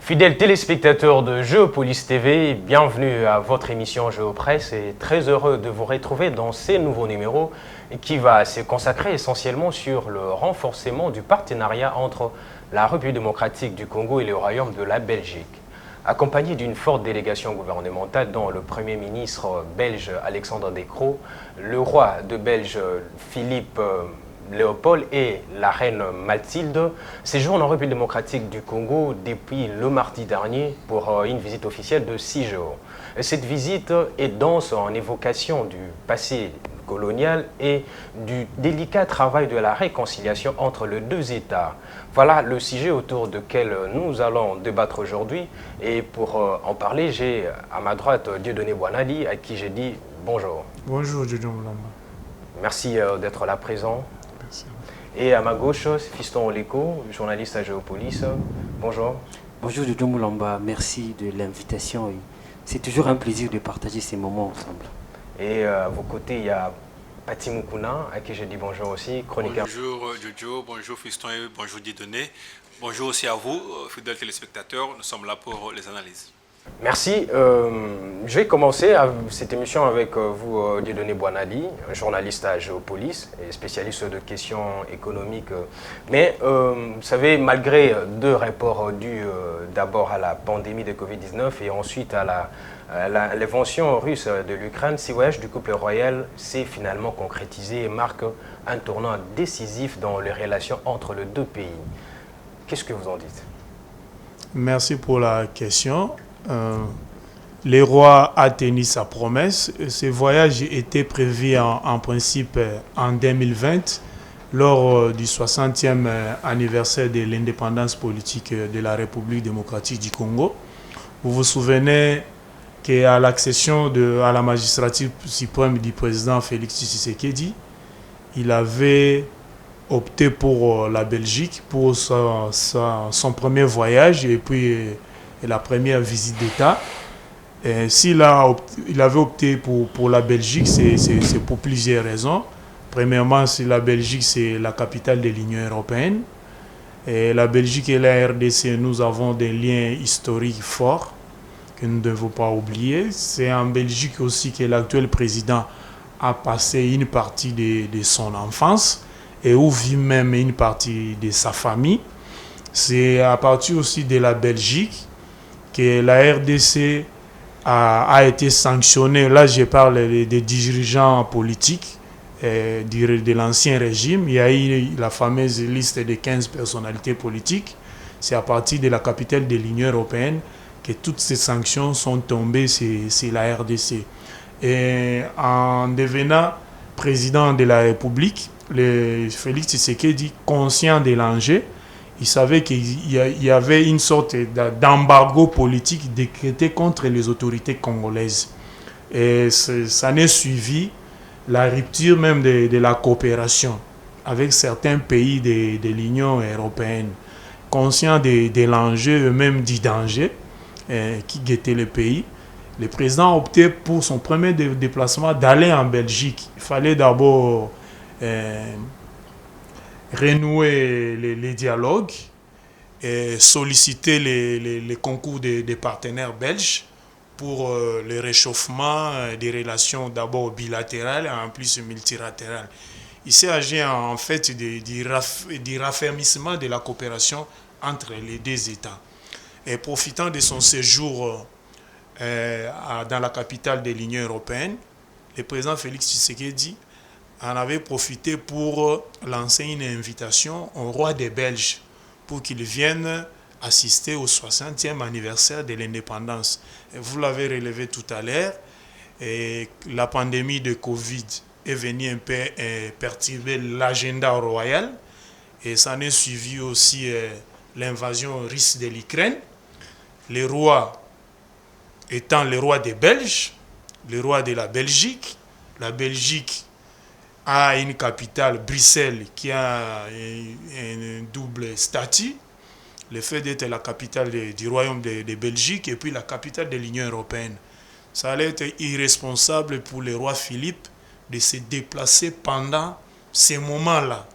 Fidèles téléspectateurs de Géopolis TV, bienvenue à votre émission Géopresse et très heureux de vous retrouver dans ces nouveaux numéros qui va se consacrer essentiellement sur le renforcement du partenariat entre la République démocratique du Congo et le Royaume de la Belgique. Accompagné d'une forte délégation gouvernementale dont le Premier ministre belge Alexandre De Croo, le roi de Belge Philippe Léopold et la reine Mathilde séjournent en République démocratique du Congo depuis le mardi dernier pour une visite officielle de 6 jours. Cette visite est dense en évocation du passé colonial et du délicat travail de la réconciliation entre les deux États. Voilà le sujet autour duquel nous allons débattre aujourd'hui. Et pour en parler, j'ai à ma droite Dieudonné Boinali, à qui j'ai dit bonjour. Bonjour Dieudonné Boinali. Merci d'être là présent. Merci. Et à ma gauche, Fiston Oleko, journaliste à Géopolis. Bonjour. Bonjour Dieudonné Moulamba, merci de l'invitation. C'est toujours un plaisir de partager ces moments ensemble. Et à vos côtés, il y a Pati Moukouna, à qui je dis bonjour aussi, chroniqueur. Bonjour Jojo, bonjour Fiston et bonjour Dieudonné. Bonjour aussi à vous, fidèles téléspectateurs. Nous sommes là pour les analyses. Merci. Je vais commencer cette émission avec vous, Dieudonné Boinali, journaliste à Géopolis et spécialiste de questions économiques. Mais vous savez, malgré deux rapports dus d'abord à la pandémie de Covid-19 et ensuite à l'invention russe de l'Ukraine, ce voyage du couple royal s'est finalement concrétisé et marque un tournant décisif dans les relations entre les deux pays. Qu'est-ce que vous en dites? Merci pour la question. Le roi a tenu sa promesse. Ce voyage était prévu en principe en 2020, lors du 60e anniversaire de l'indépendance politique de la République démocratique du Congo. Vous vous souvenez qu'à l'accession à la magistrature suprême du président Félix Tshisekedi, il avait opté pour la Belgique pour son premier voyage et puis la première visite d'État. S'il avait opté pour la Belgique, c'est pour plusieurs raisons. Premièrement, la Belgique, c'est la capitale de l'Union européenne. Et la Belgique et la RDC, nous avons des liens historiques forts que nous ne devons pas oublier. C'est en Belgique aussi que l'actuel président a passé une partie de son enfance et où vit même une partie de sa famille. C'est à partir aussi de la Belgique que la RDC a été sanctionnée. Là, je parle des dirigeants politiques de l'ancien régime. Il y a eu la fameuse liste de 15 personnalités politiques. C'est à partir de la capitale de l'Union européenne que toutes ces sanctions sont tombées sur la RDC. Et en devenant président de la République, Félix Tshisekedi, conscient de l'enjeu, il savait qu'il y avait une sorte d'embargo politique décrété contre les autorités congolaises. Et ça n'est suivi la rupture même de la coopération avec certains pays de l'Union européenne. Conscient de l'enjeu, même du danger qui guettait le pays, le président a opté pour son premier déplacement d'aller en Belgique. Il fallait d'abord renouer les dialogues et solliciter les concours des partenaires belges pour le réchauffement des relations d'abord bilatérales et en plus multilatérales. Il s'agit en fait du raffermissement de la coopération entre les deux États. Et profitant de son séjour dans la capitale de l'Union européenne, le président Félix Tshisekedi en avait profité pour lancer une invitation au roi des Belges pour qu'il vienne assister au 60e anniversaire de l'indépendance. Vous l'avez relevé tout à l'heure, la pandémie de Covid est venue un peu perturber l'agenda royal et ça en est suivi aussi l'invasion russe de l'Ukraine. Le roi étant le roi des Belges, le roi de la Belgique a une capitale, Bruxelles, qui a un double statut. Le fait d'être la capitale du royaume de Belgique et puis la capitale de l'Union européenne. Ça allait être irresponsable pour le roi Philippe de se déplacer pendant ces moments-là.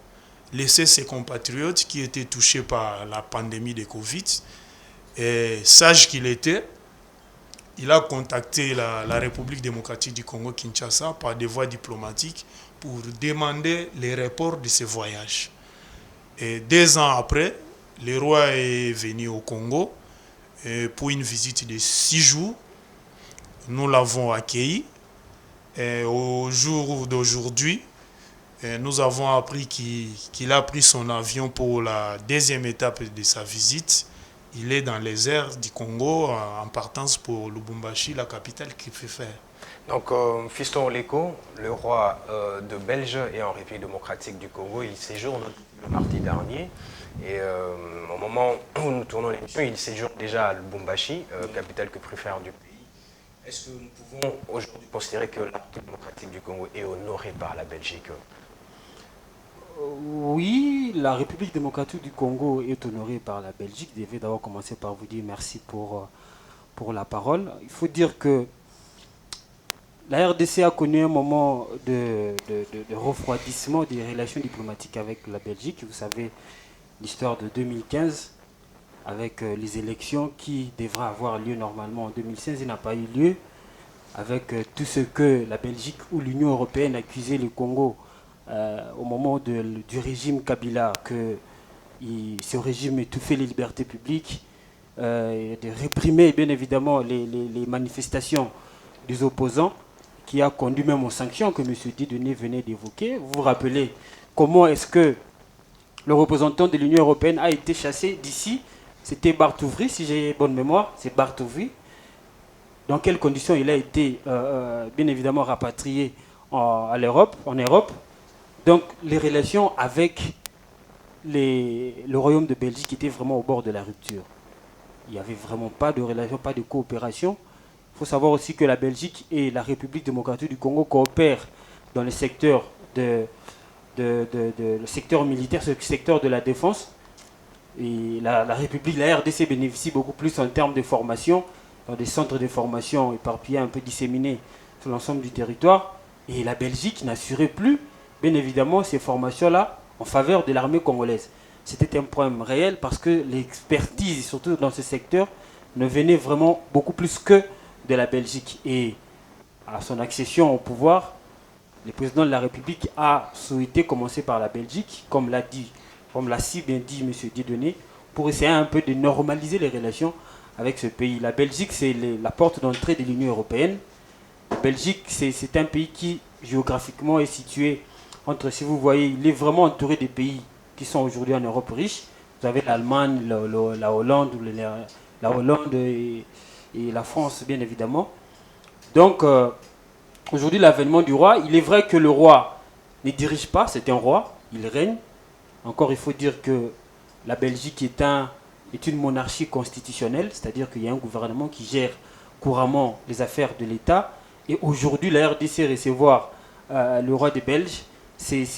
Laisser ses compatriotes qui étaient touchés par la pandémie de Covid Et sage qu'il était, il a contacté la République démocratique du Congo, Kinshasa, par des voies diplomatiques pour demander les reports de ses voyages. Et 2 ans après, le roi est venu au Congo pour une visite de 6 jours. Nous l'avons accueilli. Et au jour d'aujourd'hui, nous avons appris qu'il a pris son avion pour la 2e étape de sa visite. Il est dans les airs du Congo en partance pour Lubumbashi, la capitale qu'il fait faire. Donc, Fiston Oleko, le roi de Belge et en République démocratique du Congo, il séjourne le mardi dernier. Et au moment où nous tournons l'émission, il séjourne déjà à Lubumbashi, capitale que préfère du pays. Est-ce que nous pouvons aujourd'hui considérer que la République démocratique du Congo est honorée par la Belgique? Oui, la République démocratique du Congo est honorée par la Belgique. Je vais d'abord commencer par vous dire merci pour la parole. Il faut dire que la RDC a connu un moment de refroidissement des relations diplomatiques avec la Belgique. Vous savez, l'histoire de 2015, avec les élections qui devraient avoir lieu normalement en 2016, il n'a pas eu lieu. Avec tout ce que la Belgique ou l'Union européenne accusait le Congo au moment du régime Kabila, que ce régime étouffait les libertés publiques, de réprimer bien évidemment les manifestations des opposants, qui a conduit même aux sanctions que M. Dieudonné venait d'évoquer. Vous vous rappelez comment est-ce que le représentant de l'Union européenne a été chassé d'ici? C'était Bartouvri, si j'ai bonne mémoire, c'est Bartouvri. Dans quelles conditions il a été bien évidemment rapatrié en Europe. Donc les relations avec le royaume de Belgique étaient vraiment au bord de la rupture. Il n'y avait vraiment pas de relation, pas de coopération. Il faut savoir aussi que la Belgique et la République démocratique du Congo coopèrent dans le secteur, le secteur militaire, le secteur de la défense. Et la République, la RDC bénéficie beaucoup plus en termes de formation, dans des centres de formation éparpillés, un peu disséminés sur l'ensemble du territoire. Et la Belgique n'assurait plus, bien évidemment, ces formations-là en faveur de l'armée congolaise. C'était un problème réel parce que l'expertise, surtout dans ce secteur, ne venait vraiment beaucoup plus que de la Belgique. Et à son accession au pouvoir, le président de la République a souhaité commencer par la Belgique, comme l'a si bien dit M. Dieudonné, pour essayer un peu de normaliser les relations avec ce pays. La Belgique, c'est la porte d'entrée de l'Union européenne. La Belgique, c'est un pays qui, géographiquement, est situé entre, si vous voyez, il est vraiment entouré des pays qui sont aujourd'hui en Europe riche. Vous avez l'Allemagne, la Hollande et la France, bien évidemment. Donc, aujourd'hui, l'avènement du roi, il est vrai que le roi ne dirige pas, c'est un roi, il règne. Encore, il faut dire que la Belgique est une monarchie constitutionnelle, c'est-à-dire qu'il y a un gouvernement qui gère couramment les affaires de l'État. Et aujourd'hui, la RDC recevoir le roi des Belges,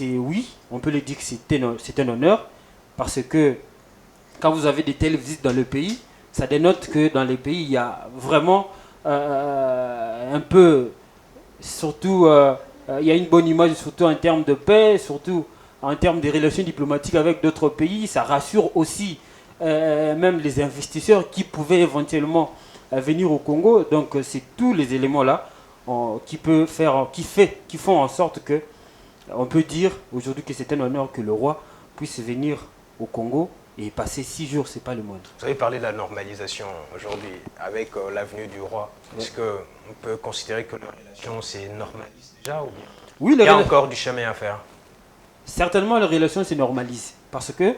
oui, on peut le dire que c'est un honneur, parce que quand vous avez de telles visites dans le pays, ça dénote que dans les pays, il y a vraiment un peu, surtout, il y a une bonne image, surtout en termes de paix, surtout en termes de relations diplomatiques avec d'autres pays. Ça rassure aussi même les investisseurs qui pouvaient éventuellement venir au Congo. Donc c'est tous les éléments-là qui font en sorte que on peut dire aujourd'hui que c'est un honneur que le roi puisse venir au Congo et passer 6 jours, c'est pas le moindre. Vous avez parlé de la normalisation aujourd'hui avec l'avenue du roi. Est-ce qu'on peut considérer que la relation s'est normalisée déjà ou bien oui, il y a encore du chemin à faire? Certainement, les relations se normalisent parce que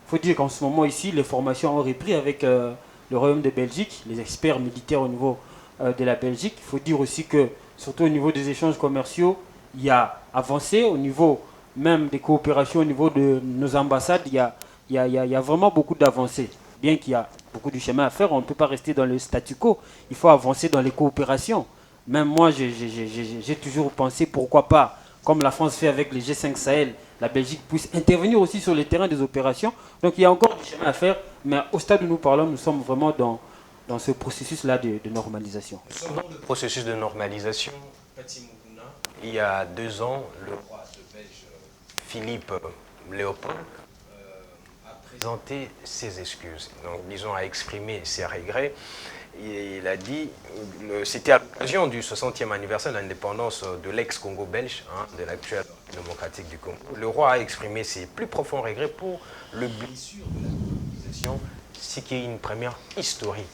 faut dire qu'en ce moment ici, les formations ont repris avec le Royaume de Belgique, les experts militaires au niveau de la Belgique. Il faut dire aussi que, surtout au niveau des échanges commerciaux, il y a avancé au niveau même des coopérations, au niveau de nos ambassades, il y a vraiment beaucoup d'avancées. Bien qu'il y a beaucoup de chemin à faire, on ne peut pas rester dans le statu quo. Il faut avancer dans les coopérations. Même moi, j'ai toujours pensé, pourquoi pas, comme la France fait avec les G5 Sahel, la Belgique puisse intervenir aussi sur le terrain des opérations. Donc il y a encore du chemin à faire, mais au stade où nous parlons, nous sommes vraiment dans ce processus-là de normalisation. Nous sommes dans le processus de normalisation. Il y a 2 ans, le roi de Belge, Philippe Léopold, après présenter ses excuses. Donc, disons, a exprimé ses regrets. Il a dit, c'était à l'occasion du 60e anniversaire de l'indépendance de l'ex-Congo belge, de l'actuelle démocratique du Congo. Le roi a exprimé ses plus profonds regrets pour le blessure de la colonisation, ce qui est une première historique.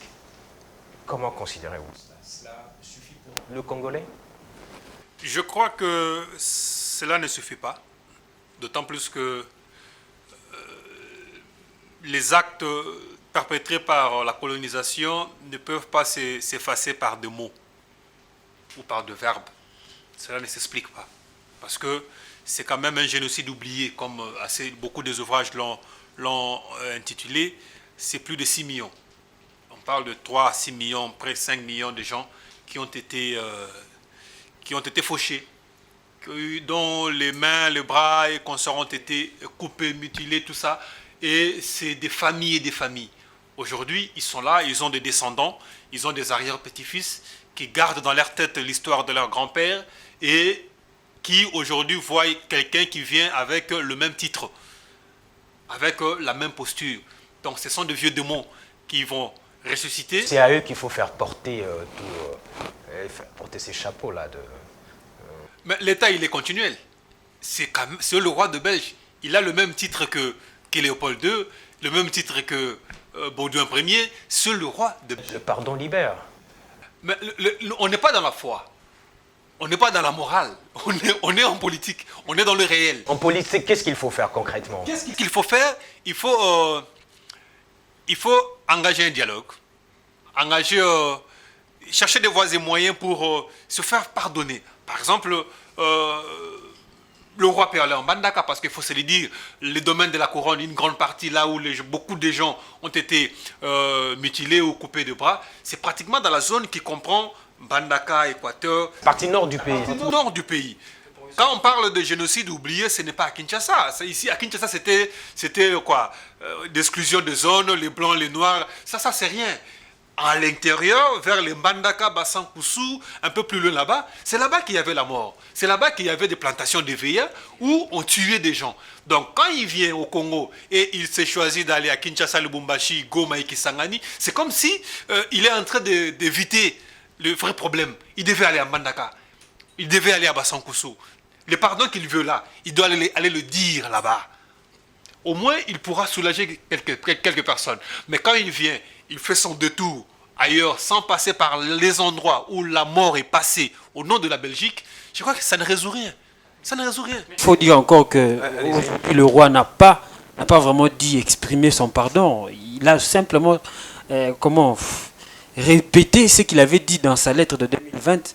Comment considérez-vous cela? Cela suffit pour le Congolais? Je crois que cela ne suffit pas, d'autant plus que les actes perpétrés par la colonisation ne peuvent pas s'effacer par des mots ou par des verbes. Cela ne s'explique pas. Parce que c'est quand même un génocide oublié, comme beaucoup des ouvrages l'ont intitulé. C'est plus de 6 millions. On parle de 3 à 6 millions, près 5 millions de gens qui ont été fauchés, dont les mains, les bras et consorts ont été coupés, mutilés, tout ça. Et c'est des familles et des familles. Aujourd'hui, ils sont là, ils ont des descendants, ils ont des arrière-petits-fils qui gardent dans leur tête l'histoire de leur grand-père et qui aujourd'hui voient quelqu'un qui vient avec le même titre, avec la même posture. Donc ce sont des vieux démons qui vont ressusciter. C'est à eux qu'il faut faire porter, faire porter ces chapeaux-là. Mais l'État, il est continuel. C'est le roi de Belge. Il a le même titre que Léopold II, le même titre que Baudouin Ier, c'est le roi de Belgique. Le pardon libère. Mais on n'est pas dans la foi, on n'est pas dans la morale, on est en politique, on est dans le réel. En politique, qu'est-ce qu'il faut faire concrètement? Qu'est-ce qu'il faut faire? Il faut engager un dialogue, chercher des voies et moyens pour se faire pardonner. Par exemple, le roi peut aller en Mbandaka, parce qu'il faut se le dire, les domaines de la couronne, une grande partie là où beaucoup de gens ont été mutilés ou coupés de bras, c'est pratiquement dans la zone qui comprend Mbandaka, Équateur. Partie nord du pays. Partie nord du pays. Quand on parle de génocide oublié, ce n'est pas à Kinshasa. Ici, à Kinshasa, c'était quoi? D'exclusion de zones, les blancs, les noirs, ça c'est rien. À l'intérieur, vers les Mbandaka, Bassankoussou, un peu plus loin là-bas, c'est là-bas qu'il y avait la mort. C'est là-bas qu'il y avait des plantations de veilleurs où on tuait des gens. Donc quand il vient au Congo et il s'est choisi d'aller à Kinshasa, Lubumbashi, Goma et Kisangani, c'est comme si il est en train d'éviter le vrai problème. Il devait aller à Mbandaka, il devait aller à Bassankoussou. Le pardon qu'il veut là, il doit aller le dire là-bas. Au moins, il pourra soulager quelques personnes. Mais quand il vient, il fait son détour ailleurs, sans passer par les endroits où la mort est passée au nom de la Belgique, je crois que ça ne résout rien. Ça ne résout rien. Il faut dire encore que aujourd'hui, le roi n'a pas vraiment dit exprimer son pardon. Il a simplement répété ce qu'il avait dit dans sa lettre de 2020,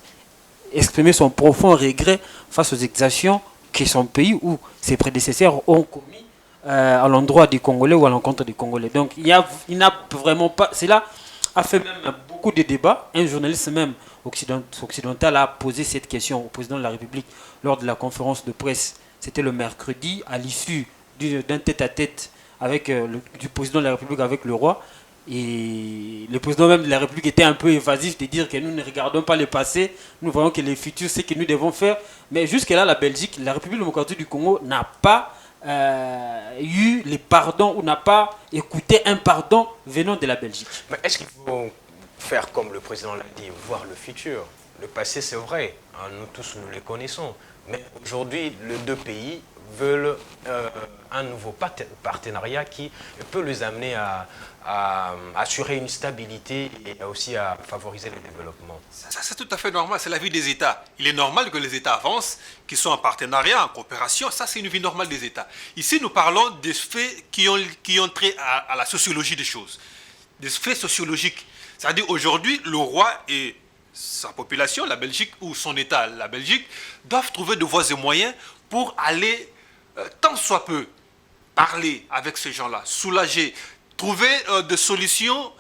exprimer son profond regret face aux exactions que son pays ou ses prédécesseurs ont commis à l'endroit des Congolais ou à l'encontre des Congolais. Donc il n'a vraiment pas... Cela a fait même beaucoup de débats. Un journaliste même occidental a posé cette question au président de la République lors de la conférence de presse. C'était le mercredi, à l'issue d'un tête-à-tête avec du président de la République avec le roi. Et le président même de la République était un peu évasif de dire que nous ne regardons pas le passé, nous voyons que le futur, c'est ce que nous devons faire. Mais jusque-là, la Belgique, la République démocratique du Congo n'a pas eu les pardons ou n'a pas écouté un pardon venant de la Belgique. Mais est-ce qu'il faut faire comme le président l'a dit, voir le futur? Le passé, c'est vrai, nous tous nous les connaissons. Mais aujourd'hui, les deux pays veulent un nouveau partenariat qui peut les amener à assurer une stabilité et aussi à favoriser le développement. Ça, c'est tout à fait normal, c'est la vie des États. Il est normal que les États avancent, qu'ils soient en partenariat, en coopération, ça c'est une vie normale des États. Ici, nous parlons des faits qui ont trait à la sociologie des choses, des faits sociologiques. C'est-à-dire aujourd'hui, le roi et sa population, la Belgique, ou son État, la Belgique, doivent trouver de voies et moyens pour aller, tant soit peu, parler avec ces gens-là, soulager, trouver des solutions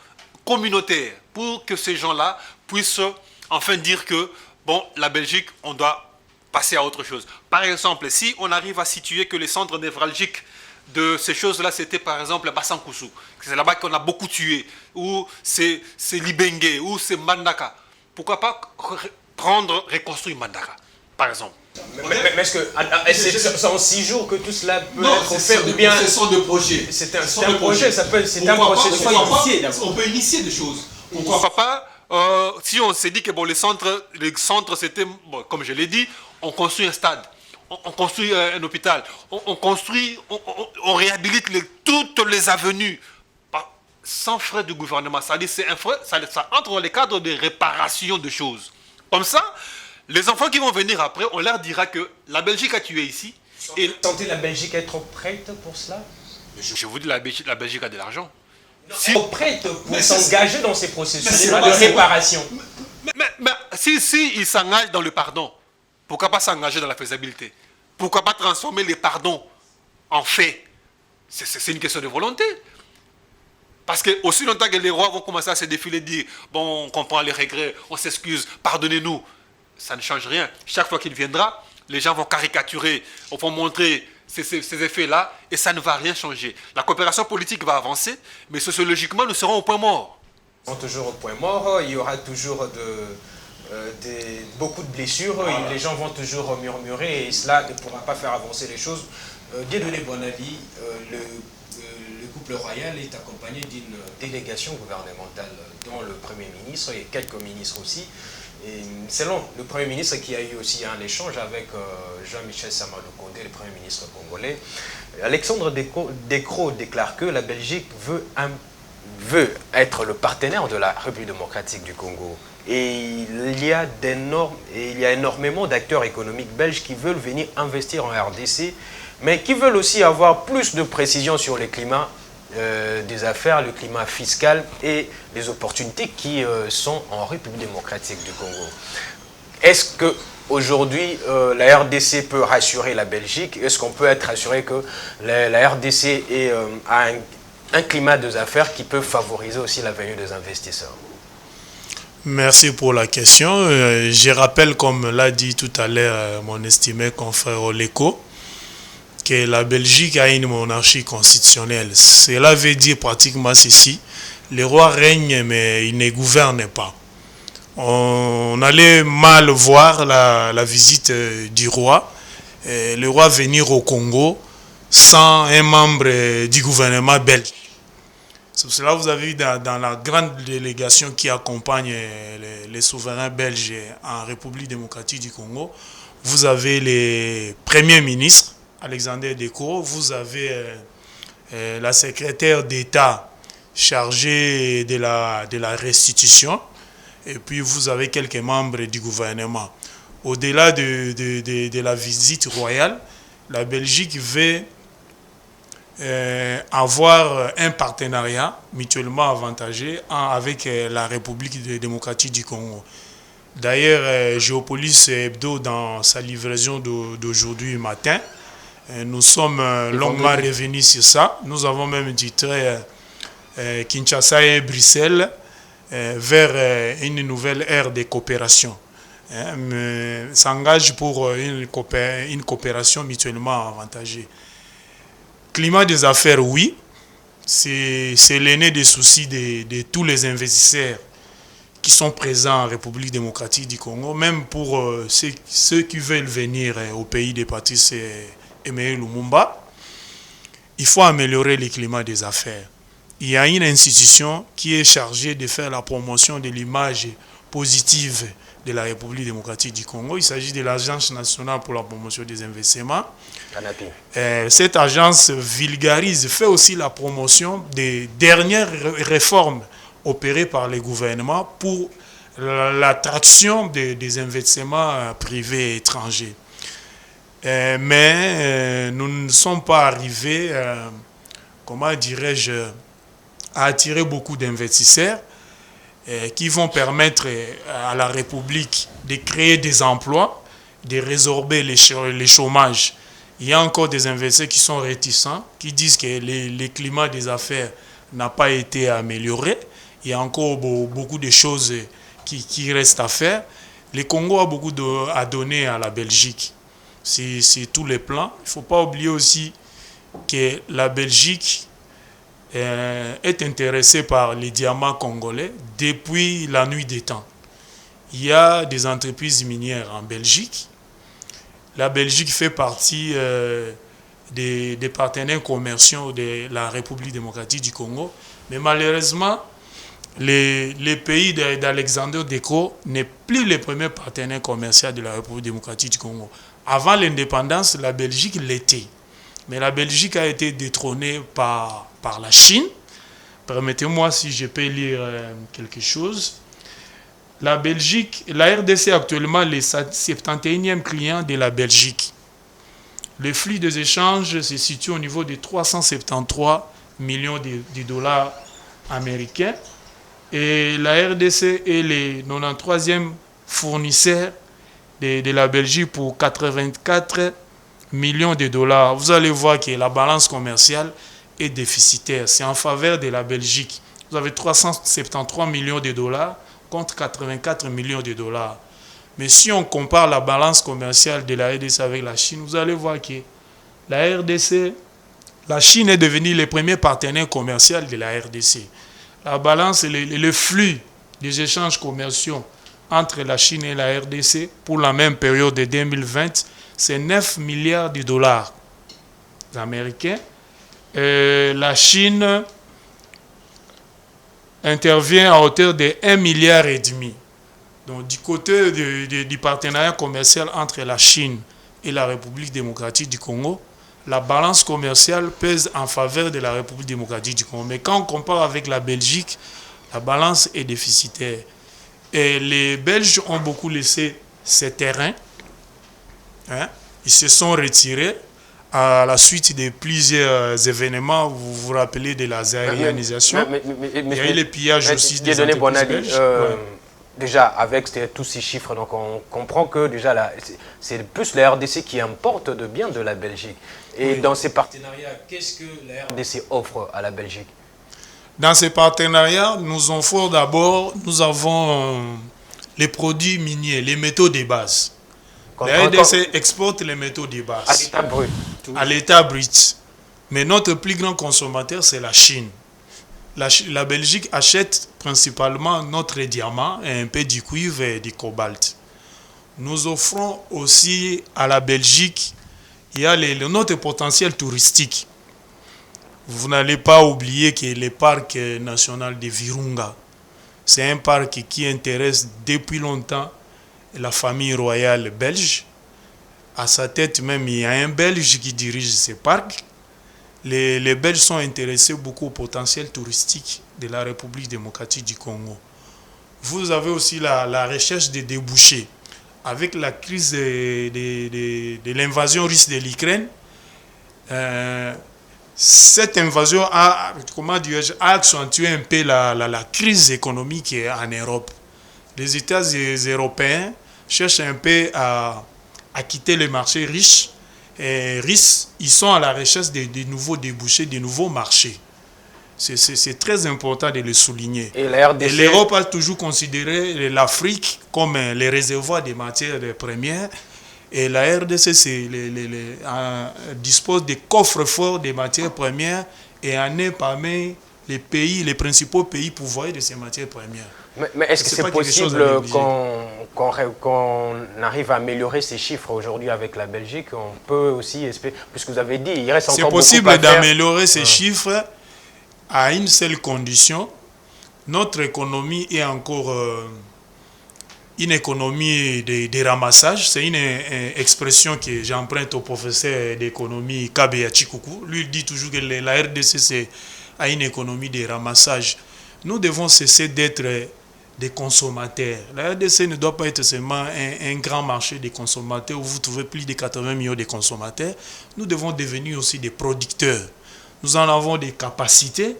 communautaires pour que ces gens-là puissent enfin dire que, bon, la Belgique, on doit passer à autre chose. Par exemple, si on arrive à situer que les centres névralgiques de ces choses-là, c'était par exemple Bassankoussou, c'est là-bas qu'on a beaucoup tué, ou c'est Libenge, ou c'est Mbandaka. Pourquoi pas reconstruire Mbandaka, par exemple? Mais est-ce que c'est en 6 jours que tout cela peut être fait ou bien... Ce sont des projets. C'est un projet, c'est un processus. On peut initier des choses. Pourquoi pas si on s'est dit que bon, les centres c'était, bon, comme je l'ai dit, on construit un stade, on construit un hôpital, on réhabilite toutes les avenues sans frais du gouvernement. Ça entre dans les cadres de réparation de choses. Comme ça, les enfants qui vont venir après, on leur dira que la Belgique a tué ici. Et sentez la Belgique être prête pour cela? Je vous dis, la Belgique a de l'argent. Si prête pour s'engager dans ces processus de réparation. Mais si ils s'engagent dans le pardon, pourquoi pas s'engager dans la faisabilité? Pourquoi pas transformer les pardons en faits? C'est une question de volonté. Parce que aussi longtemps que les rois vont commencer à se défiler, dire bon, on comprend les regrets, on s'excuse, pardonnez-nous, ça ne change rien. Chaque fois qu'il viendra, les gens vont caricaturer, vont montrer ces effets-là, et ça ne va rien changer. La coopération politique va avancer, mais sociologiquement, nous serons au point mort. Nous serons toujours au point mort, il y aura toujours beaucoup de blessures, voilà. Et les gens vont toujours murmurer, et cela ne pourra pas faire avancer les choses. Dieudonné Bonavi, le couple royal est accompagné d'une délégation gouvernementale, dont le Premier ministre et quelques ministres aussi. Et selon le Premier ministre qui a eu aussi un échange avec Jean-Michel Samadou Condé, le Premier ministre congolais, Alexandre Decroix déclare que la Belgique veut être le partenaire de la République démocratique du Congo. Et il y a énormément d'acteurs économiques belges qui veulent venir investir en RDC, mais qui veulent aussi avoir plus de précision sur le climat des affaires, le climat fiscal et les opportunités qui sont en République démocratique du Congo. Est-ce qu'aujourd'hui, la RDC peut rassurer la Belgique? Est-ce qu'on peut être rassuré que la RDC a un climat des affaires qui peut favoriser aussi la venue des investisseurs? Merci pour la question. Je rappelle, comme l'a dit tout à l'heure mon estimé confrère Oleko, que la Belgique a une monarchie constitutionnelle. Cela veut dire pratiquement ceci: les rois règnent mais ils ne gouvernent pas. On allait mal voir la visite du roi, le roi venir au Congo sans un membre du gouvernement belge. C'est pour cela que vous avez vu dans la grande délégation qui accompagne les souverains belges en République démocratique du Congo, vous avez les premiers ministres, Alexandre Decroix, vous avez la secrétaire d'État chargée de la restitution, et puis vous avez quelques membres du gouvernement. Au-delà de la visite royale, la Belgique veut avoir un partenariat mutuellement avantageux avec la République démocratique du Congo. D'ailleurs, Géopolis Hebdo, dans sa livraison d'aujourd'hui matin, nous sommes longuement revenus sur ça. Nous avons même titré Kinshasa et Bruxelles vers une nouvelle ère de coopération. S'engage pour une coopération mutuellement avantagée. Climat des affaires, oui, c'est l'aîné des soucis de tous les investisseurs qui sont présents en République démocratique du Congo, même pour ceux qui veulent venir au pays de Patrice Emery Lumumba. Il faut améliorer le climat des affaires. Il y a une institution qui est chargée de faire la promotion de l'image positive de la République démocratique du Congo. Il s'agit de l'Agence nationale pour la promotion des investissements. Cette agence vulgarise, fait aussi la promotion des dernières réformes opérées par les gouvernements pour l'attraction des investissements privés et étrangers. Mais nous ne sommes pas arrivés, comment dirais-je, à attirer beaucoup d'investisseurs qui vont permettre à la République de créer des emplois, de résorber les chômages. Il y a encore des investisseurs qui sont réticents, qui disent que le climat des affaires n'a pas été amélioré. Il y a encore beaucoup de choses qui restent à faire. Le Congo a beaucoup à donner à la Belgique. C'est tous les plans. Il ne faut pas oublier aussi que la Belgique est intéressée par les diamants congolais depuis la nuit des temps. Il y a des entreprises minières en Belgique. La Belgique fait partie des partenaires commerciaux de la République démocratique du Congo. Mais malheureusement, les pays d'Alexander Deco n'est plus le premier partenaire commercial de la République démocratique du Congo. Avant l'indépendance, la Belgique l'était. Mais la Belgique a été détrônée par la Chine. Permettez-moi si je peux lire quelque chose. La Belgique, la RDC est actuellement le 71e client de la Belgique. Le flux des échanges se situe au niveau de 373 millions de dollars américains. Et la RDC est le 93e fournisseur de la Belgique pour 84 millions de dollars. Vous allez voir que la balance commerciale est déficitaire. C'est en faveur de la Belgique. Vous avez 373 millions de dollars contre 84 millions de dollars. Mais si on compare la balance commerciale de la RDC avec la Chine, vous allez voir que la RDC, la Chine est devenue le premier partenaire commercial de la RDC. La balance, le flux des échanges commerciaux entre la Chine et la RDC pour la même période de 2020, c'est 9 milliards de dollars américains. La Chine intervient à hauteur de 1,5 milliard. Donc, du côté du partenariat commercial entre la Chine et la République démocratique du Congo, la balance commerciale pèse en faveur de la République démocratique du Congo. Mais quand on compare avec la Belgique, la balance est déficitaire. Et les Belges ont beaucoup laissé ces terrains. Ils se sont retirés à la suite de plusieurs événements. Vous vous rappelez de la zaharianisation. Il y a eu le pillage aussi des entreprises belges. Déjà, avec tous ces chiffres, donc on comprend que déjà c'est plus la RDC qui importe de biens de la Belgique. Et dans ces partenariats, qu'est-ce que la RDC offre à la Belgique? Dans ces partenariats, nous offrons d'abord, nous avons les produits miniers, les métaux de base. La RDC exporte les métaux de base. À l'état brut. À l'état brut. Mais notre plus grand consommateur, c'est la Chine. La Belgique achète principalement notre diamant et un peu du cuivre et du cobalt. Nous offrons aussi à la Belgique, il y a notre potentiel touristique. Vous n'allez pas oublier que le parc national de Virunga, c'est un parc qui intéresse depuis longtemps la famille royale belge. À sa tête même, il y a un Belge qui dirige ce parc. Les Belges sont intéressés beaucoup au potentiel touristique de la République démocratique du Congo. Vous avez aussi la recherche des débouchés. Avec la crise de l'invasion russe de l'Ukraine, cette invasion a accentué un peu la crise économique en Europe. Les États européens cherchent un peu à quitter les marchés riches. Ils sont à la recherche de nouveaux débouchés, de nouveaux marchés. C'est très important de le souligner. Et l'Europe a toujours considéré l'Afrique comme le réservoir des matières premières. Et la RDC dispose des coffres forts des matières premières et en est parmi les principaux pays pourvoyeurs de ces matières premières. Mais est-ce que c'est possible qu'on arrive à améliorer ces chiffres aujourd'hui avec la Belgique? On peut aussi espérer, puisque vous avez dit, il reste encore beaucoup à faire. C'est possible d'améliorer ces chiffres à une seule condition. Notre économie est encore une économie de ramassage. C'est une expression que j'emprunte au professeur d'économie Kabeya Chikuku. Lui, il dit toujours que la RDC a une économie de ramassage. Nous devons cesser d'être des consommateurs. La RDC ne doit pas être seulement un grand marché des consommateurs où vous trouvez plus de 80 millions de consommateurs. Nous devons devenir aussi des producteurs. Nous en avons des capacités.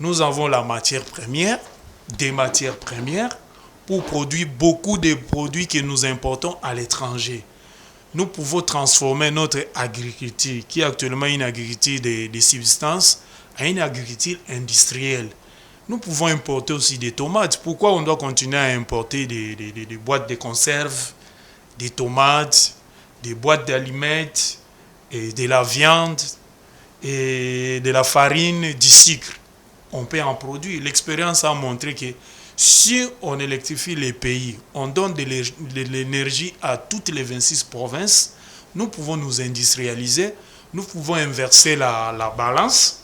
Nous avons la matière première, des matières premières pour produire beaucoup de produits que nous importons à l'étranger. Nous pouvons transformer notre agriculture, qui est actuellement une agriculture de subsistance, à une agriculture industrielle. Nous pouvons importer aussi des tomates. Pourquoi on doit continuer à importer des boîtes de conserve, des tomates, des boîtes d'aliments, et de la viande, et de la farine, du sucre? On peut en produire. L'expérience a montré que si on électrifie les pays, on donne de l'énergie à toutes les 26 provinces, nous pouvons nous industrialiser, nous pouvons inverser la balance,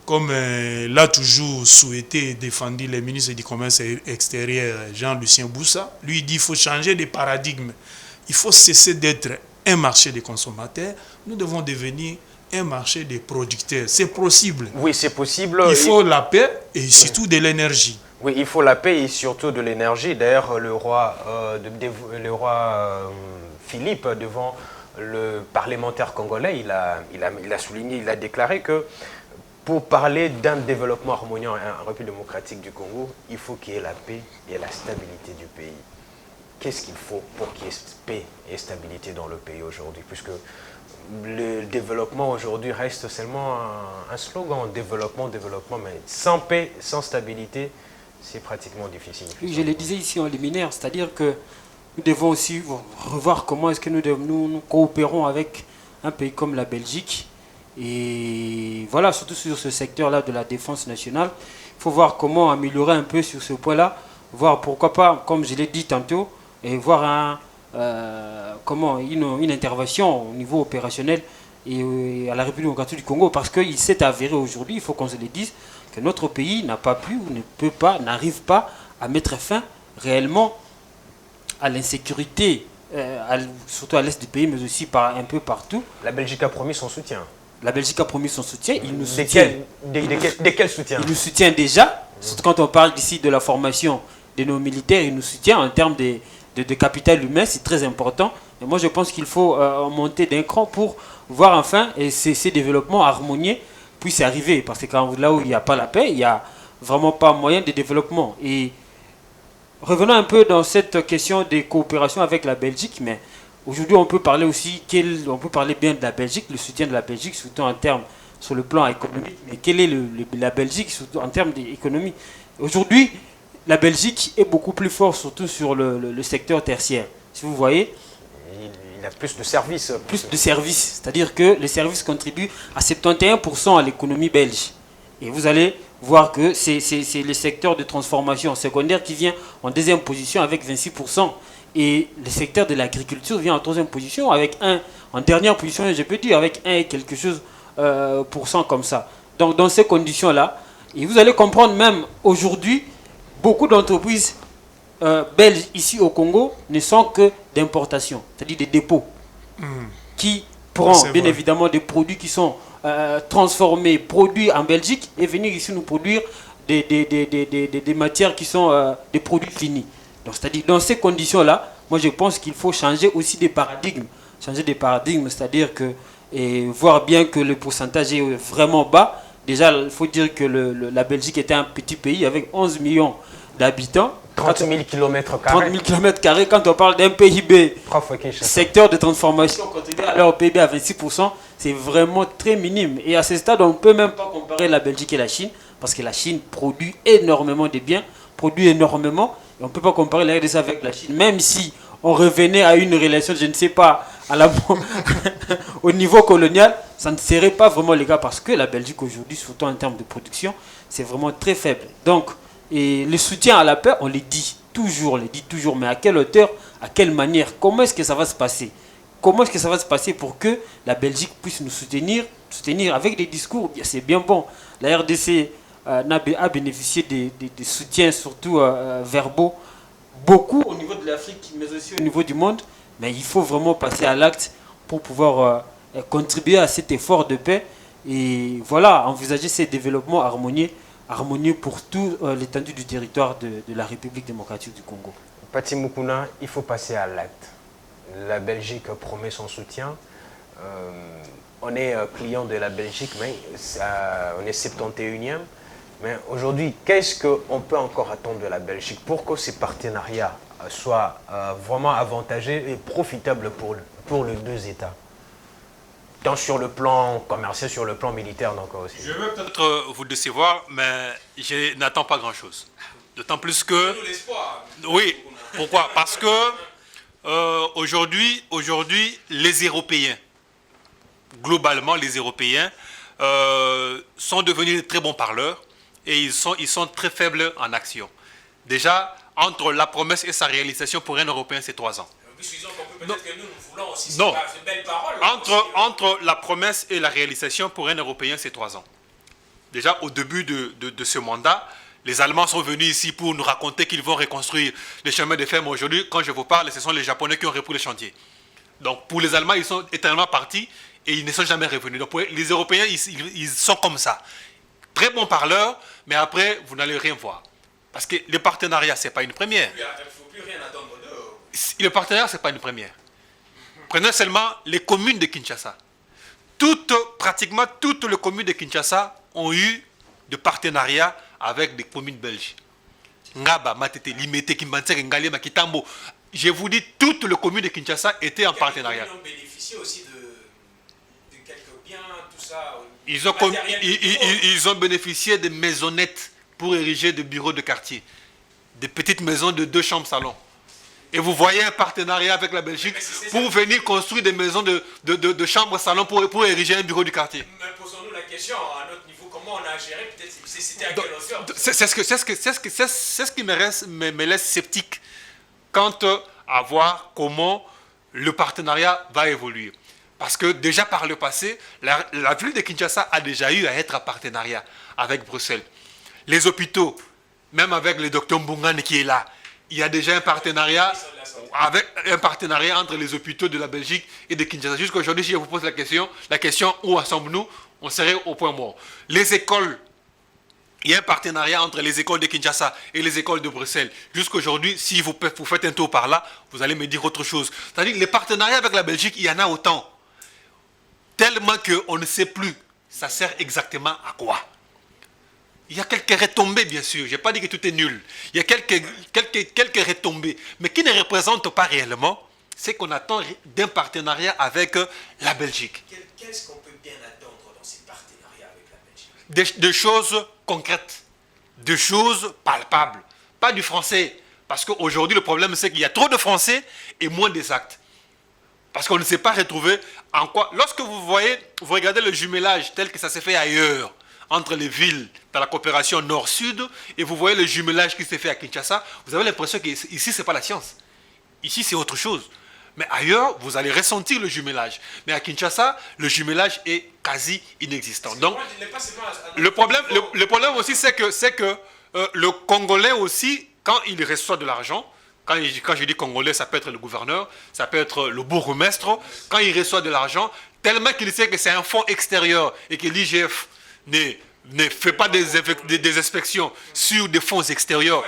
comme l'a toujours souhaité et défendu le ministre du Commerce extérieur Jean-Lucien Boussa. Lui, il dit qu'il faut changer de paradigme. Il faut cesser d'être un marché des consommateurs. Nous devons devenir un marché des producteurs. C'est possible. Oui, c'est possible. Il faut la paix et surtout de l'énergie. Oui, il faut la paix et surtout de l'énergie. D'ailleurs, le roi Philippe, devant le parlementaire congolais, il a souligné, il a déclaré que pour parler d'un développement harmonieux en République démocratique du Congo, il faut qu'il y ait la paix et la stabilité du pays. Qu'est-ce qu'il faut pour qu'il y ait paix et stabilité dans le pays aujourd'hui? Puisque le développement aujourd'hui reste seulement un slogan, développement, mais sans paix, sans stabilité, c'est pratiquement difficile. Oui, je le disais ici en liminaire, c'est-à-dire que nous devons aussi revoir comment est-ce que nous coopérons avec un pays comme la Belgique. Et voilà, surtout sur ce secteur-là de la défense nationale, il faut voir comment améliorer un peu sur ce point-là, voir pourquoi pas, comme je l'ai dit tantôt, et voir une intervention au niveau opérationnel et à la République démocratique du Congo, parce qu'il s'est avéré aujourd'hui, il faut qu'on se le dise, que notre pays n'a pas pu, ou ne peut pas, n'arrive pas à mettre fin réellement à l'insécurité, surtout à l'est du pays, mais aussi un peu partout. La Belgique a promis son soutien. La Belgique a promis son soutien. Il nous soutient. De quel soutien? Il nous soutient déjà. Surtout quand on parle d'ici de la formation de nos militaires, il nous soutient en termes de capital humain, c'est très important. Et moi, je pense qu'il faut monter d'un cran pour voir enfin et ces développements harmonieux puissent arriver. Parce que là où il n'y a pas la paix, il n'y a vraiment pas moyen de développement. Et revenons un peu dans cette question des coopérations avec la Belgique, mais aujourd'hui, on peut parler aussi, on peut parler bien de la Belgique, le soutien de la Belgique, surtout en termes sur le plan économique. Mais quelle est la Belgique surtout en termes d'économie? Aujourd'hui, la Belgique est beaucoup plus forte, surtout sur le secteur tertiaire. Si vous voyez, il a plus de services. Plus de services, c'est-à-dire que les services contribuent à 71% à l'économie belge. Et vous allez voir que c'est le secteur de transformation secondaire qui vient en deuxième position avec 26%. Et le secteur de l'agriculture vient en troisième position avec en dernière position, je peux dire, avec 1 et quelque chose % comme ça. Donc dans ces conditions-là, et vous allez comprendre même aujourd'hui, beaucoup d'entreprises belges ici au Congo ne sont que d'importation, c'est-à-dire des dépôts qui prennent bien évidemment des produits qui sont transformés, produits en Belgique et venir ici nous produire des matières qui sont des produits finis. Donc, c'est-à-dire, dans ces conditions-là, moi je pense qu'il faut changer aussi des paradigmes. Changer des paradigmes, c'est-à-dire que, et voir bien que le pourcentage est vraiment bas. Déjà, il faut dire que la Belgique était un petit pays avec 11 millions d'habitants. 30 000 km². 30 000 km², quand on parle d'un PIB, secteur de transformation, contribué à leur PIB à 26%, c'est vraiment très minime. Et à ce stade, on ne peut même pas comparer la Belgique et la Chine, parce que la Chine produit énormément de biens, produit énormément. On ne peut pas comparer la RDC avec la Chine, même si on revenait à une relation, je ne sais pas, au niveau colonial, ça ne serait pas vraiment le cas parce que la Belgique aujourd'hui, surtout en termes de production, c'est vraiment très faible. Donc, et le soutien à la paix, on le dit toujours, mais à quelle hauteur, à quelle manière, comment est-ce que ça va se passer? Comment est-ce que ça va se passer pour que la Belgique puisse nous soutenir avec des discours? C'est bien bon. La RDC a bénéficié des soutiens, surtout verbaux, beaucoup au niveau de l'Afrique, mais aussi au niveau du monde. Mais il faut vraiment passer à l'acte pour pouvoir contribuer à cet effort de paix. Et voilà, envisager ces développements harmonieux pour tout l'étendue du territoire de la République démocratique du Congo. Pati Mukuna, il faut passer à l'acte. La Belgique promet son soutien. On est client de la Belgique, mais on est 71e. Mais aujourd'hui, qu'est-ce qu'on peut encore attendre de la Belgique pour que ces partenariats soient vraiment avantageux et profitables pour les deux États? Tant sur le plan commercial, sur le plan militaire, donc aussi. Je veux peut-être vous décevoir, mais je n'attends pas grand-chose. D'autant plus que... Oui, pourquoi? Parce que aujourd'hui, les Européens, globalement les Européens, sont devenus de très bons parleurs et ils sont très faibles en action. Déjà, entre la promesse et sa réalisation pour un Européen, c'est 3 ans. Peut-être que nous voulons aussi Non. ces belles paroles. Entre la promesse et la réalisation, pour un Européen, c'est 3 ans. Déjà, au début de ce mandat, les Allemands sont venus ici pour nous raconter qu'ils vont reconstruire les chemins de fer. Mais aujourd'hui, quand je vous parle, ce sont les Japonais qui ont repris les chantiers. Donc, pour les Allemands, ils sont éternellement partis et ils ne sont jamais revenus. Donc, pour les Européens, ils sont comme ça. Très bons parleurs, mais après, vous n'allez rien voir. Parce que le partenariat, ce n'est pas une première. Il ne faut plus rien attendre d'eux. Le partenariat, ce n'est pas une première. Prenez seulement les communes de Kinshasa. Pratiquement toutes les communes de Kinshasa ont eu de partenariats avec des communes belges. Ngaba, Matete, Limete, Kimbansek, Ngalema, Kitambo. Je vous dis, toutes les communes de Kinshasa étaient en partenariat. Ils ont bénéficié aussi de quelques biens, tout ça. Ils ont bénéficié de maisonnettes pour ériger des bureaux de quartier. Des petites maisons de 2 chambres salon. Et vous voyez un partenariat avec la Belgique pour venir construire des maisons de chambres salon pour ériger un bureau du quartier. Mais posons-nous la question, à notre niveau, comment on a géré, peut-être c'était à quelle hauteur? C'est ce qui me laisse sceptique quant à voir comment le partenariat va évoluer. Parce que déjà par le passé, la ville de Kinshasa a déjà eu à être en partenariat avec Bruxelles. Les hôpitaux, même avec le docteur Mbungane qui est là, il y a déjà un partenariat entre les hôpitaux de la Belgique et de Kinshasa. Jusqu'à aujourd'hui, si je vous pose la question où sommes-nous, on serait au point mort. Les écoles, il y a un partenariat entre les écoles de Kinshasa et les écoles de Bruxelles. Jusqu'aujourd'hui, si vous faites un tour par là, vous allez me dire autre chose. C'est-à-dire que les partenariats avec la Belgique, il y en a autant. Tellement qu'on ne sait plus, ça sert exactement à quoi. Il y a quelques retombées, bien sûr. Je n'ai pas dit que tout est nul. Il y a quelques retombées, mais qui ne représentent pas réellement ce qu'on attend d'un partenariat avec la Belgique. Qu'est-ce qu'on peut bien attendre dans ces partenariats avec la Belgique? Des choses concrètes, des choses palpables. Pas du français. Parce qu'aujourd'hui, le problème, c'est qu'il y a trop de français et moins des actes. Parce qu'on ne s'est pas retrouvé en quoi. Lorsque vous regardez le jumelage tel que ça s'est fait ailleurs, entre les villes, dans la coopération nord-sud, et vous voyez le jumelage qui s'est fait à Kinshasa, vous avez l'impression qu'ici, ce n'est pas la science. Ici, c'est autre chose. Mais ailleurs, vous allez ressentir le jumelage. Mais à Kinshasa, le jumelage est quasi inexistant. Donc, le problème aussi, c'est que le Congolais aussi, quand il reçoit de l'argent, quand je dis Congolais, ça peut être le gouverneur, ça peut être le bourgmestre, quand il reçoit de l'argent, tellement qu'il sait que c'est un fonds extérieur et que l'IGF ne fait pas des inspections sur des fonds extérieurs.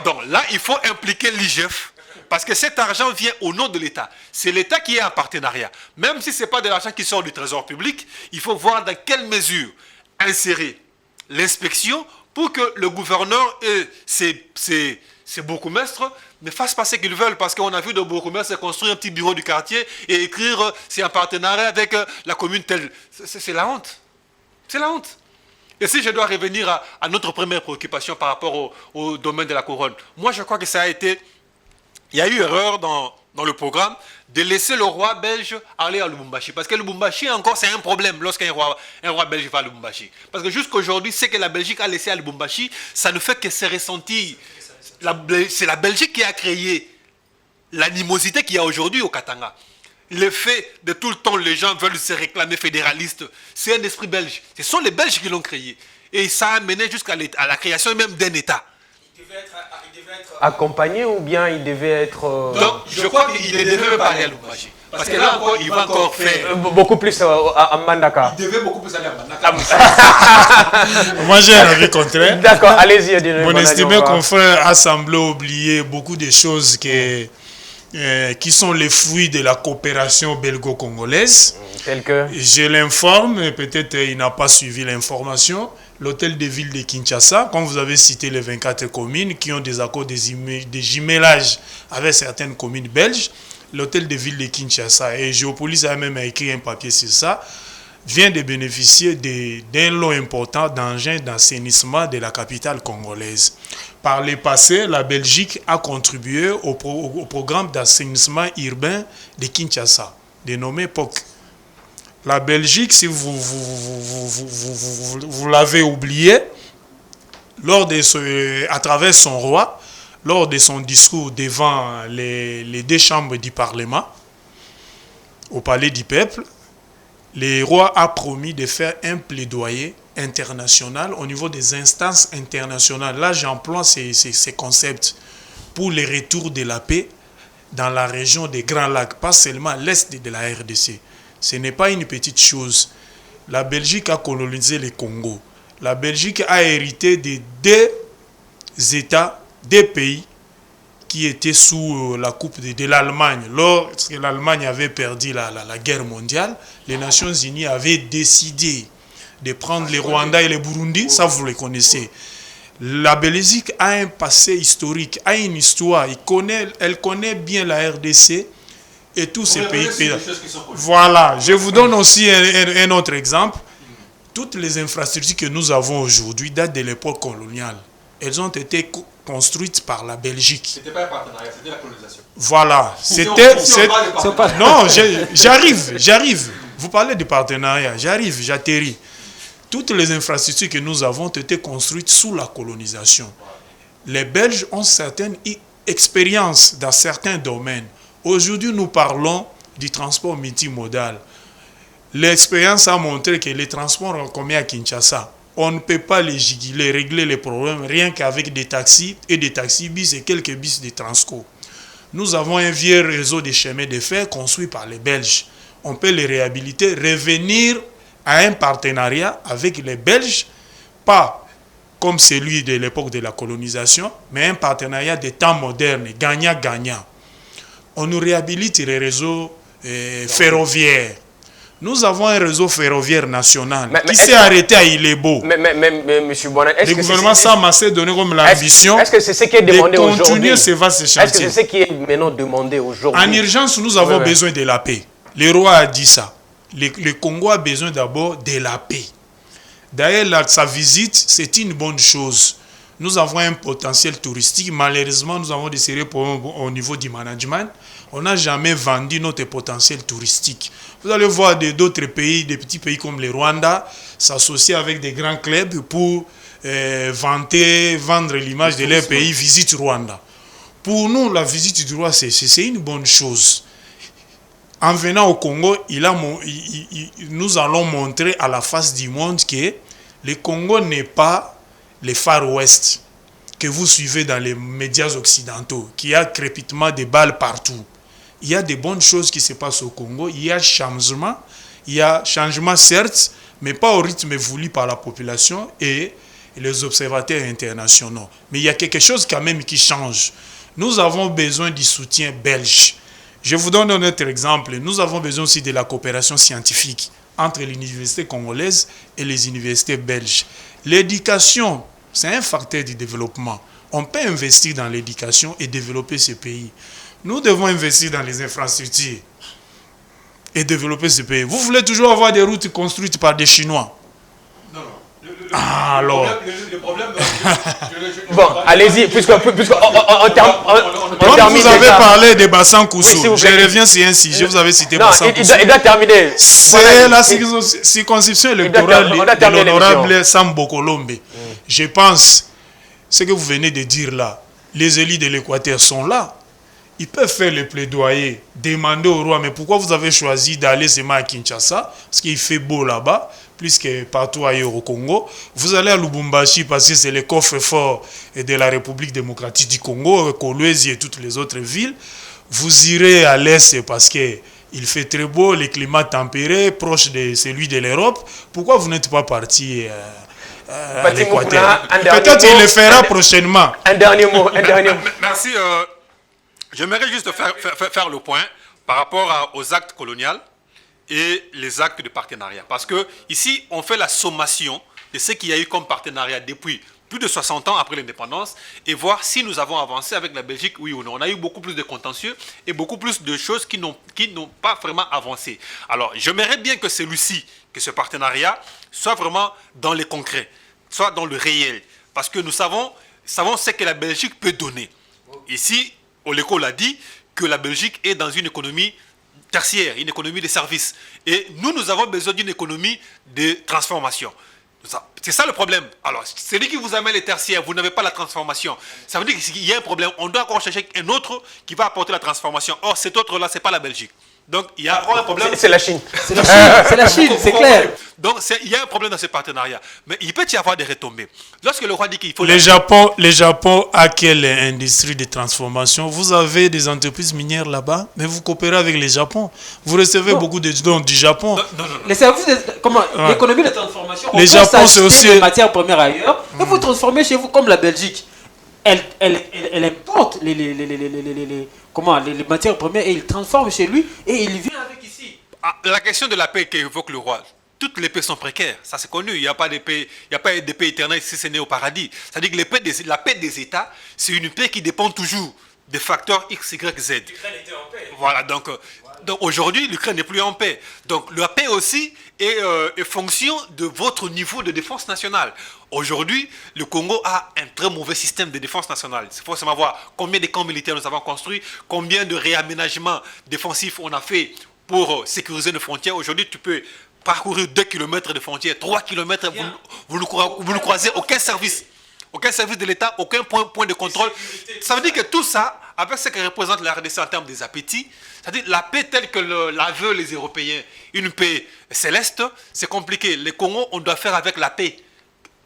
Donc là, il faut impliquer l'IGF parce que cet argent vient au nom de l'État. C'est l'État qui est en partenariat. Même si ce n'est pas de l'argent qui sort du trésor public, il faut voir dans quelle mesure insérer l'inspection pour que le gouverneur et ses bourgmestres ne fassent pas ce qu'ils veulent, parce qu'on a vu de bourgmestres construire un petit bureau du quartier et écrire c'est un partenariat avec la commune telle. C'est la honte. C'est la honte. Et si je dois revenir à notre première préoccupation par rapport au domaine de la couronne, moi je crois que ça a été... Il y a eu erreur dans le programme de laisser le roi belge aller à Lubumbashi. Parce que Lubumbashi, encore, c'est un problème lorsqu'un roi belge va à Lubumbashi. Parce que jusqu'à aujourd'hui, ce que la Belgique a laissé à Lubumbashi, ça ne fait que se ressentir. C'est la Belgique qui a créé l'animosité qu'il y a aujourd'hui au Katanga. Le fait de tout le temps, les gens veulent se réclamer fédéralistes, c'est un esprit belge. Ce sont les Belges qui l'ont créé. Et ça a mené jusqu'à la création même d'un État. Il devait être accompagné ou bien il devait être... Donc, je crois qu'il ne devait pas aller à Lubumbashi. Parce que là encore, il va encore faire... beaucoup plus à Mbandaka. Il devait beaucoup plus aller à Mbandaka. Moi, j'ai un avis contraire. D'accord, allez-y. Mon estimé confrère a semblé oublier beaucoup de choses qui sont les fruits de la coopération belgo-congolaise. Tel que... Je l'informe, peut-être il n'a pas suivi l'information. L'hôtel de ville de Kinshasa, comme vous avez cité les 24 communes qui ont des accords de jumelage avec certaines communes belges, l'hôtel de ville de Kinshasa, et Géopolis a même écrit un papier sur ça, vient de bénéficier d'un lot important d'engins d'assainissement de la capitale congolaise. Par le passé, la Belgique a contribué au programme d'assainissement urbain de Kinshasa, dénommé POC. La Belgique, si vous l'avez oublié, à travers son roi, lors de son discours devant les deux chambres du Parlement, au Palais du Peuple, le roi a promis de faire un plaidoyer international au niveau des instances internationales. Là, j'emploie ces concepts pour le retour de la paix dans la région des Grands Lacs, pas seulement l'est de la RDC. Ce n'est pas une petite chose. La Belgique a colonisé le Congo. La Belgique a hérité de deux États, deux pays qui étaient sous la coupe de l'Allemagne. Lorsque l'Allemagne avait perdu la guerre mondiale, les Nations Unies avaient décidé de prendre le Rwanda et le Burundi, ça vous le connaissez. La Belgique a un passé historique, a une histoire, elle connaît bien la RDC et tous ces pays. Voilà, je vous donne aussi un autre exemple. Toutes les infrastructures que nous avons aujourd'hui datent de l'époque coloniale. Elles ont été construites par la Belgique. C'était pas un partenariat, c'était la colonisation. Voilà, non, j'arrive. Vous parlez de partenariat, j'atterris. Toutes les infrastructures que nous avons ont été construites sous la colonisation. Les Belges ont certaines expériences dans certains domaines. Aujourd'hui, nous parlons du transport multimodal. L'expérience a montré que les transports en commun à Kinshasa, on ne peut pas les giguler, régler les problèmes rien qu'avec des taxis et des taxis-bis et quelques bis de Transco. Nous avons un vieux réseau de chemins de fer construit par les Belges. On peut les réhabiliter, revenir à un partenariat avec les Belges, pas comme celui de l'époque de la colonisation, mais un partenariat des temps modernes, gagnant-gagnant. On nous réhabilite les réseaux ferroviaires. Nous avons un réseau ferroviaire national qui s'est arrêté à Ilebo. Mais M. Bonnet, est-ce le gouvernement s'est donné comme l'ambition est-ce que c'est ce qui est demandé de aujourd'hui? continuer ce vaste chantier. Est-ce que c'est ce qui est maintenant demandé aujourd'hui? En urgence, nous avons besoin de la paix. Le roi a dit ça. Le Congo a besoin d'abord de la paix. D'ailleurs, sa visite, c'est une bonne chose. Nous avons un potentiel touristique. Malheureusement, nous avons des sérieux problèmes au niveau du management. On n'a jamais vendu notre potentiel touristique. Vous allez voir d'autres pays, des petits pays comme le Rwanda, s'associer avec des grands clubs pour vendre l'image de leur pays, visite Rwanda. Pour nous, la visite du roi, c'est une bonne chose. En venant au Congo, nous allons montrer à la face du monde que le Congo n'est pas le Far West que vous suivez dans les médias occidentaux, qui a crépitement des balles partout. Il y a des bonnes choses qui se passent au Congo, il y a changement certes, mais pas au rythme voulu par la population et les observateurs internationaux. Mais il y a quelque chose quand même qui change. Nous avons besoin du soutien belge. Je vous donne un autre exemple. Nous avons besoin aussi de la coopération scientifique entre l'université congolaise et les universités belges. L'éducation, c'est un facteur du développement. On peut investir dans l'éducation et développer ce pays. Nous devons investir dans les infrastructures et développer ce pays. Vous voulez toujours avoir des routes construites par des Chinois? Non. Alors. Le problème. Bon, allez-y, puisqu'on termine. Vous avez déjà parlé des bassins Koussou. Oui, je reviens sur un sujet. Vous avez cité non, Bassan Koussou. il doit terminer. C'est la circonscription électorale de l'honorable Sambo Kolombe. Je pense, ce que vous venez de dire là, les élus de l'Équateur sont là. Ils peuvent faire le plaidoyer, demander au roi, mais pourquoi vous avez choisi d'aller seulement à Kinshasa? Parce qu'il fait beau là-bas, plus que partout ailleurs au Congo. Vous allez à Lubumbashi parce que c'est le coffre-fort de la République démocratique du Congo, Kolwezi et toutes les autres villes. Vous irez à l'Est parce qu'il fait très beau, le climat tempéré, proche de celui de l'Europe. Pourquoi vous n'êtes pas parti à l'Équateur? Peut-être qu'il le fera prochainement. Un dernier mot. Merci. J'aimerais juste faire le point par rapport aux actes coloniaux et les actes de partenariat. Parce que ici, on fait la sommation de ce qu'il y a eu comme partenariat depuis plus de 60 ans après l'indépendance et voir si nous avons avancé avec la Belgique, oui ou non. On a eu beaucoup plus de contentieux et beaucoup plus de choses qui n'ont pas vraiment avancé. Alors, j'aimerais bien que celui-ci, que ce partenariat, soit vraiment dans le concret, soit dans le réel. Parce que nous savons ce que la Belgique peut donner. Ici, Oleko l'a dit, que la Belgique est dans une économie tertiaire, une économie de services. Et nous avons besoin d'une économie de transformation. C'est ça le problème. Alors, celui qui vous amène les tertiaires, vous n'avez pas la transformation. Ça veut dire qu'il y a un problème. On doit encore chercher un autre qui va apporter la transformation. Or, cet autre-là, ce n'est pas la Belgique. Donc, il y a encore un problème. C'est la Chine. C'est la Chine, c'est clair. Donc, il y a un problème dans ce partenariat. Mais il peut y avoir des retombées. Lorsque le roi dit qu'il faut... Le Japon a quelle industrie de transformation? Vous avez des entreprises minières là-bas, mais vous coopérez avec le Japon. Vous recevez beaucoup de dons du Japon. Non. Les services l'économie de transformation, on Le peut Japon, c'est s'acheter aussi... des matières premières ailleurs et vous transformez chez vous comme la Belgique. Elle importe les matières premières et il transforme chez lui et il vient avec ici. La question de la paix qu'évoque le roi, toutes les paix sont précaires, ça c'est connu, il n'y a pas de paix, éternelle si c'est né au paradis. C'est-à-dire que la paix des États, c'est une paix qui dépend toujours des facteurs X, Y, Z. L'Ukraine était en paix. Voilà, donc aujourd'hui, l'Ukraine n'est plus en paix. Donc la paix aussi est fonction de votre niveau de défense nationale. Aujourd'hui, le Congo a un très mauvais système de défense nationale. Il faut seulement voir combien de camps militaires nous avons construits, combien de réaménagements défensifs on a fait pour sécuriser nos frontières. Aujourd'hui, tu peux parcourir 2 km de frontières, 3 km, vous ne croisez aucun service. Aucun service de l'État, aucun point de contrôle. Ça veut dire que tout ça, avec ce que représente la RDC en termes des appétits, c'est-à-dire la paix telle que la veulent les Européens, une paix céleste, c'est compliqué. Les Congos, on doit faire avec la paix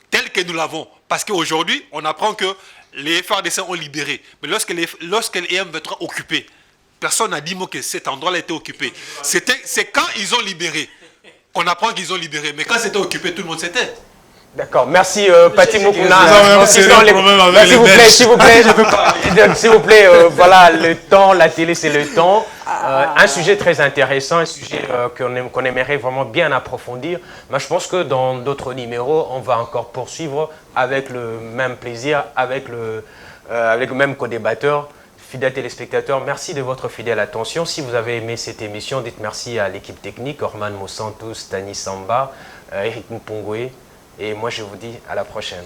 telle que nous l'avons. Parce qu'aujourd'hui, on apprend que les FARDC ont libéré. Mais lorsque les M23 occupés, personne n'a dit que cet endroit-là était occupé. C'est quand ils ont libéré qu'on apprend qu'ils ont libéré. Mais quand c'était occupé, tout le monde s'était. D'accord, merci Pati Moukouna. S'il vous plaît, voilà, le temps, la télé c'est le temps. Un sujet très intéressant, un sujet qu'on aimerait vraiment bien approfondir. Mais je pense que dans d'autres numéros, on va encore poursuivre avec le même plaisir, avec le même co-débatteur. Fidèles téléspectateurs, merci de votre fidèle attention. Si vous avez aimé cette émission, dites merci à l'équipe technique, Orman Mosantos, Tani Samba, Eric Mpongwe. Et moi, je vous dis à la prochaine.